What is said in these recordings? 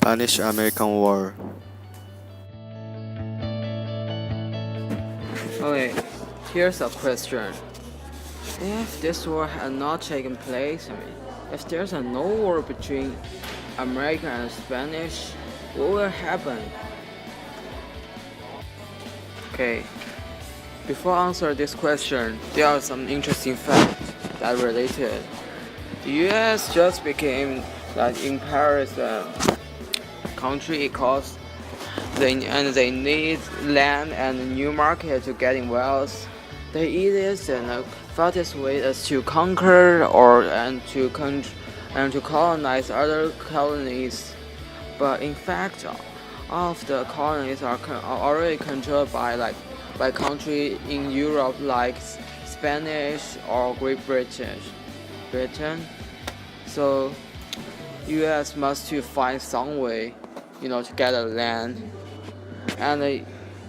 Spanish-American War. Okay, here's a question. If this war had not taken place, if there's a no war between American and Spanish, what will happen? Okay, before answer this question, there are some interesting facts that related. The U.S. just became like empire country because they need land and a new market to getting wealth. The easiest and fastest way is to conquer and to colonize other colonies. But in fact, all of the colonies are already controlled by country in Europe like Spanish or Great Britain. So U.S. must to find some way, to get the land, and the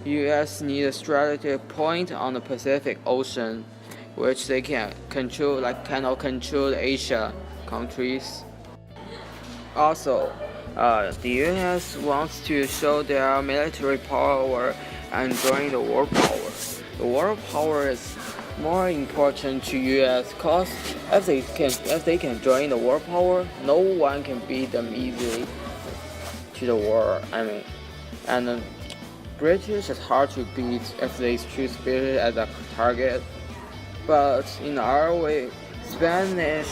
U.S. need a strategic point on the Pacific Ocean, which they can control, cannot control the Asia countries. Also, the U.S. wants to show their military power and join the world power. The world power is more important to U.S. because if they can join the world power, no one can beat them easily to the war. And British is hard to beat if they choose British as a target. But in our way, Spanish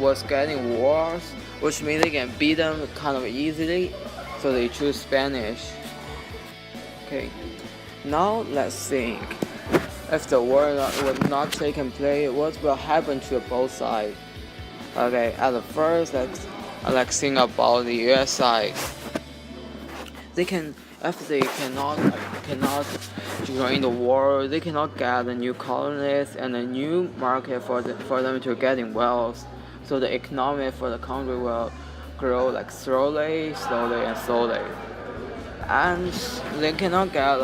was getting wars, which means they can beat them kind of easily, so they choose Spanish. Okay, now let's think. If the war would not taken place, what will happen to both sides? Okay, at the first, let's think about the U.S. side. If they cannot join the war, they cannot get a new colonies and a new market for them to getting wealth. So the economy for the country will grow slowly, and they cannot get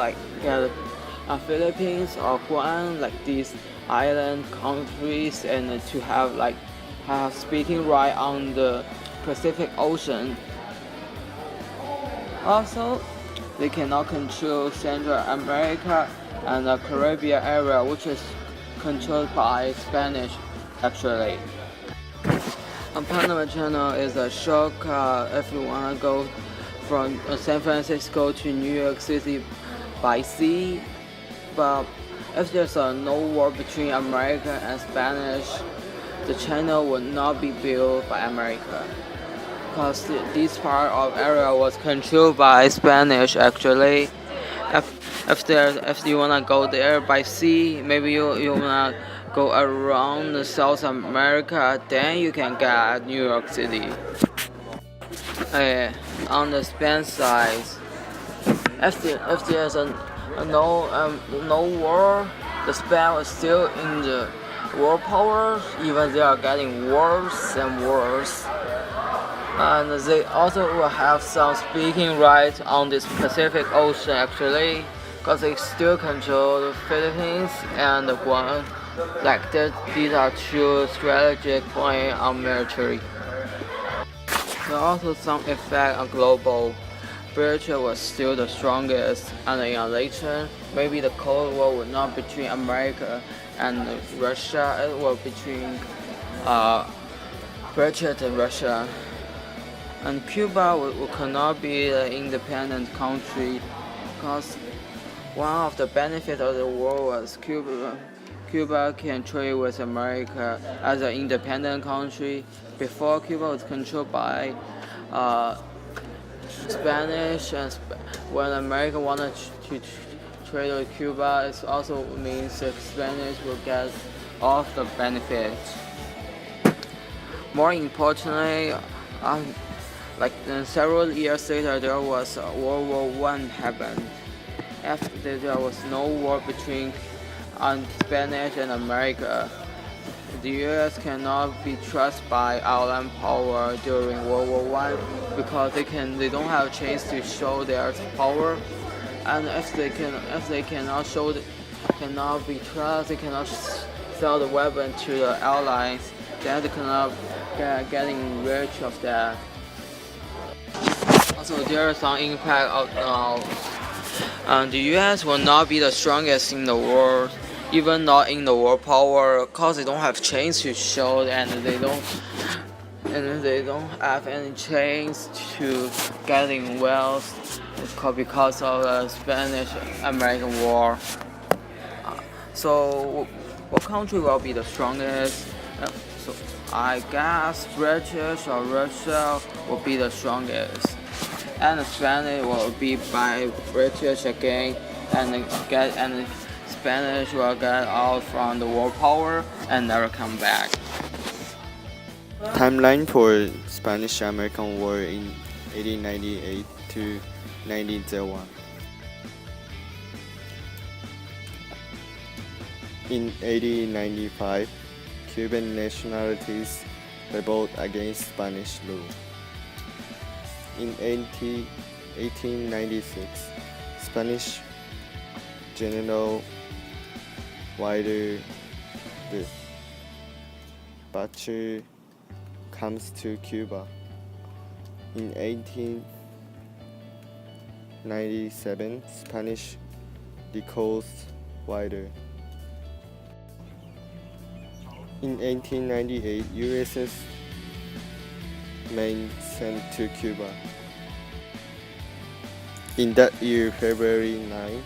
Philippines or Guam, these island countries, and to have speaking right on the Pacific Ocean. Also, they cannot control Central America and the Caribbean area, which is controlled by Spanish actually. Panama Channel is a shortcut if you want to go from San Francisco to New York City by sea. But if there's no war between America and Spanish, the channel would not be built by America, because this part of area was controlled by Spanish actually. If you wanna go there by sea, maybe you wanna go around South America, then you can get New York City. On the Spanish side, if there's no war, the Spain was still in the world power, even they are getting worse and worse. And they also will have some speaking rights on this Pacific Ocean actually, because they still control the Philippines and Guam. These are two strategic points on military. There are also some effect on global. Britain was still the strongest, and later, maybe the Cold War would not between America and Russia, it was between Britain and Russia. And Cuba cannot be an independent country, because one of the benefits of the war was Cuba can trade with America as an independent country. Before, Cuba was controlled by Spanish, and when America wanted to trade with Cuba, it also means that Spanish will get all of the benefits. More importantly, several years later, there was World War I happened. After there was no war between Spanish and America, the U.S. cannot be trusted by island power during World War I because they don't have a chance to show their power, and if they cannot cannot be trusted, they cannot sell the weapon to the allies, then they cannot getting rich of that. Also, there is some impact of now. The U.S. will not be the strongest in the world, even not in the world power, cause they don't have chains to show, and they don't have any chains to getting wealth, because of the Spanish-American War. So, what country will be the strongest? So, I guess British or Russia will be the strongest, and the Spanish will be by British again, and Spanish will get out from the world power and never come back. Timeline for Spanish-American War in 1898 to 1901. In 1895, Cuban nationalities rebelled against Spanish rule. In 1896, Spanish General Wilder the Butcher comes to Cuba. In 1897, Spanish recalls Wilder. In 1898, USS Maine sent to Cuba. In that year, February 9th,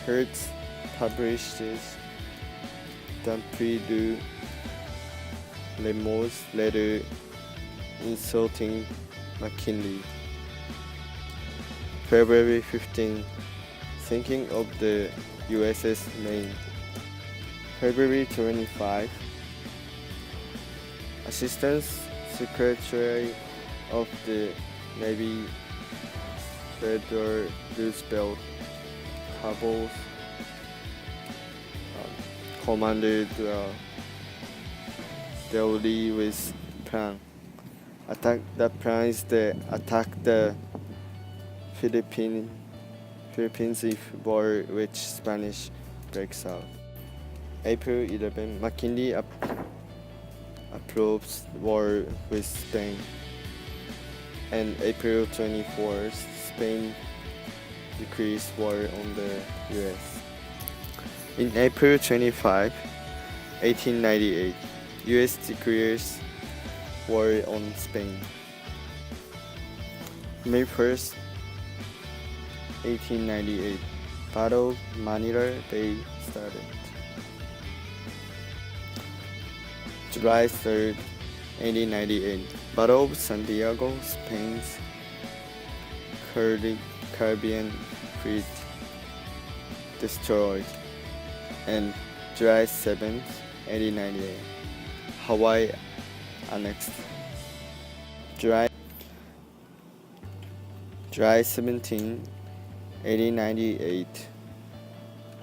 Hertz publishes the Pd.1 letter insulting McKinley. February 15th, sinking of the USS Maine. February 25, Assistant Secretary of the Navy Theodore Roosevelt cables commanded Delhi with plan. The plan is to attack the Philippines if war with Spanish breaks out. April 11, McKinley approves war with Spain. And April 24th, Spain decrees war on the US. In April 25, 1898, US declares war on Spain. May 1st, 1898, Battle of Manila Bay started. July 3rd, 1898, Battle of Santiago, Spain's Caribbean fleet destroyed. And July 7th, 1898, Hawaii annexed. July 17, 1898,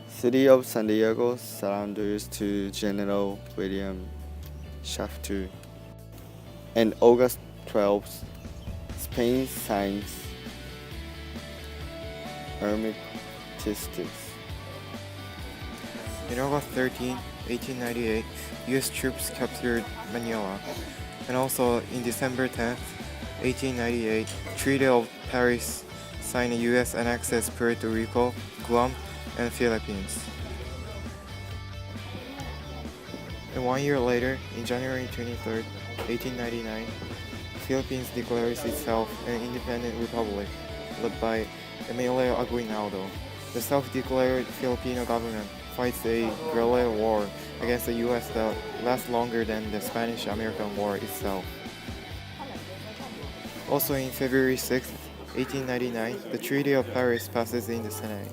City of San Diego surrenders to General William Shafter. And August 12th, Spain signs armistice. On August 13, 1898, U.S. troops captured Manila. And also in December 10, 1898, Treaty of Paris signed U.S. annexes Puerto Rico, Guam, and Philippines. And 1 year later, in January 23, 1899, Philippines declares itself an independent republic led by Emilio Aguinaldo. The self-declared Filipino government fights a guerrilla war against the U.S. that lasts longer than the Spanish-American War itself. Also in February 6, 1899, the Treaty of Paris passes in the Senate.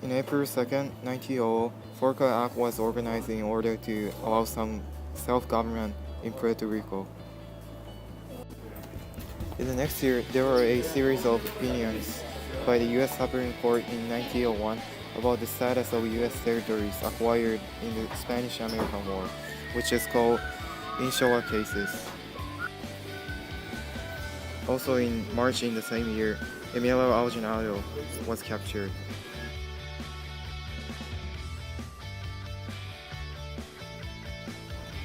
In April 2, 1900, FORCA Act was organized in order to allow some self-government in Puerto Rico. In the next year, there were a series of opinions by the U.S. Supreme Court in 1901 about the status of U.S. territories acquired in the Spanish-American War, which is called Inshowa cases. Also in March in the same year, Emilio Aguinaldo was captured.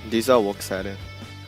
These are works cited.